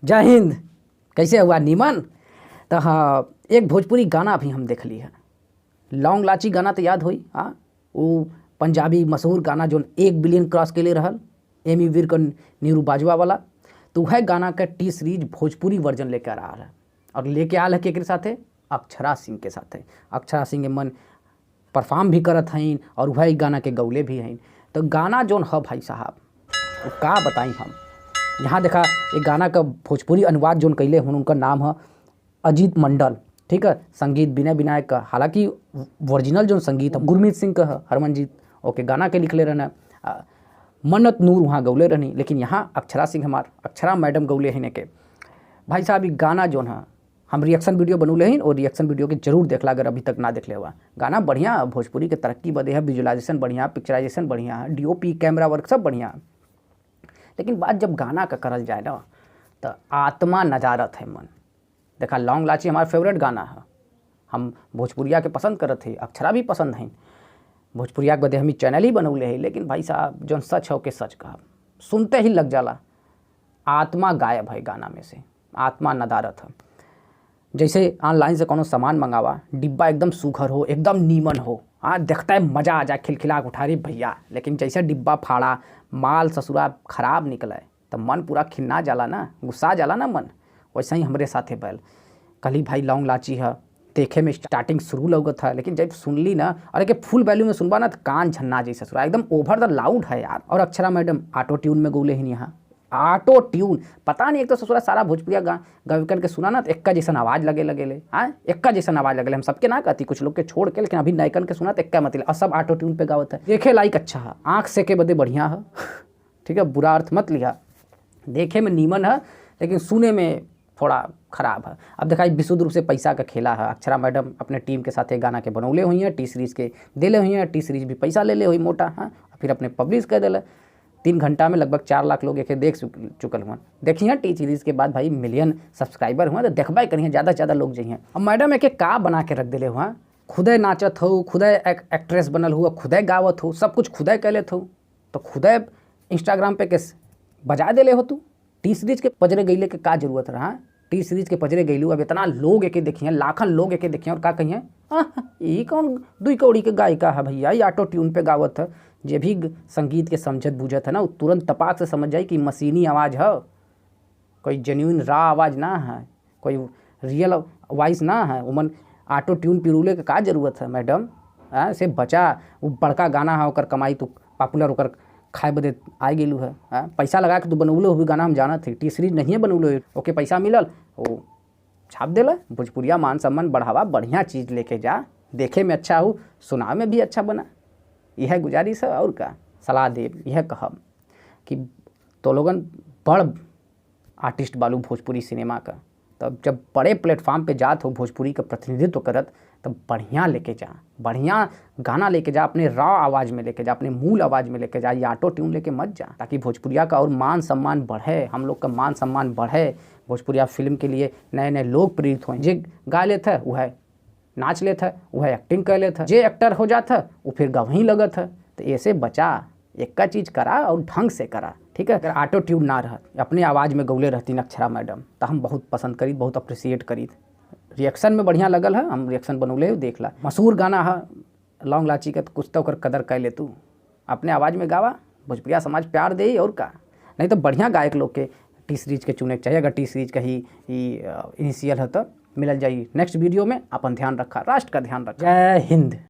जय हिंद। कैसे हुआ नीमन? तो हाँ, एक भोजपुरी गाना भी हम देख ली है, लौंग लाची गाना तो याद होई। हाँ, वो पंजाबी मशहूर गाना जो 1 बिलियन क्रॉस के लिए रहल, एमी वीर का नीरू बाजवा वाला। तो वह गाना का टी सीरीज भोजपुरी वर्जन लेकर आ रहा है, और लेके आल है के साथे? अक्षरा सिंह के साथे। अक्षरा सिंह के मन परफॉर्म भी करत हैं और वह गाना के गौले भी हैं। तो गाना जोन है भाई साहब, वो का बताई हम। यहाँ देखा एक गाना का भोजपुरी अनुवाद जोन कैले हूँ, उनका नाम है अजीत मंडल, ठीक है। संगीत विनय विनायक का, हालांकि ओरिजिनल जो संगीत है गुरमीत सिंह का है, हरमनजीत ओके गाना के लिखले रहना। मन्नत नूर वहाँ गौले रहनी, लेकिन यहाँ अक्षरा सिंह हमार अक्षरा मैडम गौले हैं के। भाई साहब ये गाना जो है हम रिएक्शन वीडियो बनौले हैं, और रिएक्शन वीडियो के जरूर देखला अगर अभी तक ना देख ले हुआ। गाना बढ़िया, भोजपुरी के तरक्की बदे है, विजुअलाइजेशन बढ़िया, पिक्चराइजेशन बढ़िया है, डीओपी कैमरा वर्क सब बढ़िया। लेकिन बात जब गाना का करल जाए ना, तो आत्मा नजारत है मन। देखा लौंग लाची हमारा फेवरेट गाना है, हम भोजपुरिया के पसंद करत है, अक्षरा भी पसंद हैं, भोजपुरिया के बदे हम चैनल ही बनौले है। लेकिन भाई साहब जो सच हो के सच कहा, सुनते ही लग जाला आत्मा गायब है गाना में से, आत्मा नदारत है। जैसे ऑनलाइन से कोनो सामान मंगावा, डिब्बा एकदम सूखर हो, एकदम नीमन हो, हाँ देखता है मज़ा आ जाए, खिलखिला उठा रही भैया। लेकिन जैसे डिब्बा फाड़ा, माल ससुरा खराब निकले, तो मन पूरा खिन्ना जाला ना, गुस्सा जाला ना मन। वैसे ही हमरे साथे बैल कल भाई लौंग लाची है, देखे में स्टार्टिंग शुरू लगत था, लेकिन जब सुनली ना, अरे के फुल वैल्यू में सुनबा ना, तो कान झन्ना जैसे ससुरा, एकदम ओवर द लाउड है यार। और अक्षरा मैडम ऑटो ट्यून में गौले ही यहाँ, ऑटो ट्यून पता नहीं, एक तो ससुरा सारा भोजपुरिया गायकन के सुना ना, तो एक्का जैसन आवाज़ लगे हाँ, एक्का जैसन आवाज़ लगे। हम सबके ना कहती, कुछ लोग के छोड़ के, लेकिन अभी नायकन के सुना तो एक्का मतलब, और सब ऑटो ट्यून पे गावत है। देखे लाइक अच्छा है, आँख से के बदे बढ़िया है, ठीक है, बुरा अर्थ मत लिया। देखे में नीमन है, लेकिन सुने में थोड़ा खराब है। अब देखा विशुद्ध रूप से पैसा का खेला है। अक्षरा मैडम अपने टीम के साथ एक गाना के बनौले हुई हैं, टी सीरीज़ के दिले हुई हैं, टी सीरीज़ भी पैसा ले हुई मोटा, हाँ, फिर अपने पब्लिश कर दिले। 3 घंटा में लगभग 4 लाख लोग एक देख चुकल हुआ। देखिए टी सीरीज़ के बाद भाई मिलियन सब्सक्राइबर हुआ, तो देखबा करिए ज़्यादा से ज़्यादा लोग जइए। अब मैडम एक का बना के रख दिले हुआ, खुदे नाचत हो, खुदे एक्ट्रेस बनल हुआ, खुदे गावत हो, सब कुछ खुदे कर लेत हो, तो खुदे इंस्टाग्राम पे के बजा दिले हो तू। टी सीरीज़ के पजरे गईले के का जरूरत रहा? टी सीरीज़ के पजरे गईलू, अब इतना लोग एके देखिए, लाखन लोग एके देखिए, और का कहिए ये कौन 2 कौड़ी के गायिका है भैया, ये ऑटो ट्यून पे गावत है। जे भी संगीत के समझत बूझत है ना, वो तुरंत तपाक से समझ जाए कि मशीनी आवाज़ है, कोई जेन्यून रा आवाज़ ना है, कोई रियल वॉइस ना है। उमन ऑटो ट्यून पिरूले के का जरूरत है मैडम? से बचा, वो बड़का गाना है, ओकर कमाई तो पॉपुलर होकर खाए बदे आ गेलू है। पैसा लगा के तू बनौलो हुई गाना हम जानत थे, टी सीरीज नहीं बनौलो, ओके पैसा मिलल, वो छाप देला। भोजपुरिया मान सम्मान बढ़ावा, बढ़िया चीज़ लेके जा, देखे में अच्छा हो, सुनाव में भी अच्छा बना। यह गुजारिश है, और का सलाह दे यह कहब कि तो लोगन बड़ आर्टिस्ट बालू भोजपुरी सिनेमा का, तब जब बड़े प्लेटफॉर्म पे जात हो, भोजपुरी का प्रतिनिधित्व करत, तब बढ़िया लेके जा, बढ़िया गाना लेके जा, अपने रॉ आवाज़ में लेके जा, अपने मूल आवाज़ में लेके जा, ये ऑटो ट्यून लेके मत जा, ताकि भोजपुरिया का और मान सम्मान बढ़े, हम लोग का मान सम्मान बढ़े, भोजपुरिया फिल्म के लिए नए नए लोग प्रेरित हों। जे गा लेते है वह नाच लेता है, वह एक्टिंग कर लेता है, जे एक्टर हो जाता है वो फिर गवहीं लगत है। तो ऐसे बचा, एक का चीज़ करा और ढंग से करा, ठीक है। अगर ऑटो ट्यून ना रह, अपने आवाज़ में गौले रहती अक्षरा मैडम, तो हम बहुत पसंद करी, बहुत अप्रिसिएट करी। रिएक्शन में बढ़िया लगल है, हम रिएक्शन बनौले देख ला। मशहूर गाना है लौंग लाची का, तो कुछ तो कदर कर ले तू, अपने आवाज़ में गावा, भोजपुरिया समाज प्यार दे, और का नहीं तो बढ़िया गायक लोग के टी सीरीज के चुने के चाहिए। अगर टी सीरीज का ही इनिशियल है तो मिल जाइए। नेक्स्ट वीडियो में अपन ध्यान रखा, राष्ट्र का ध्यान रखा। जय हिंद।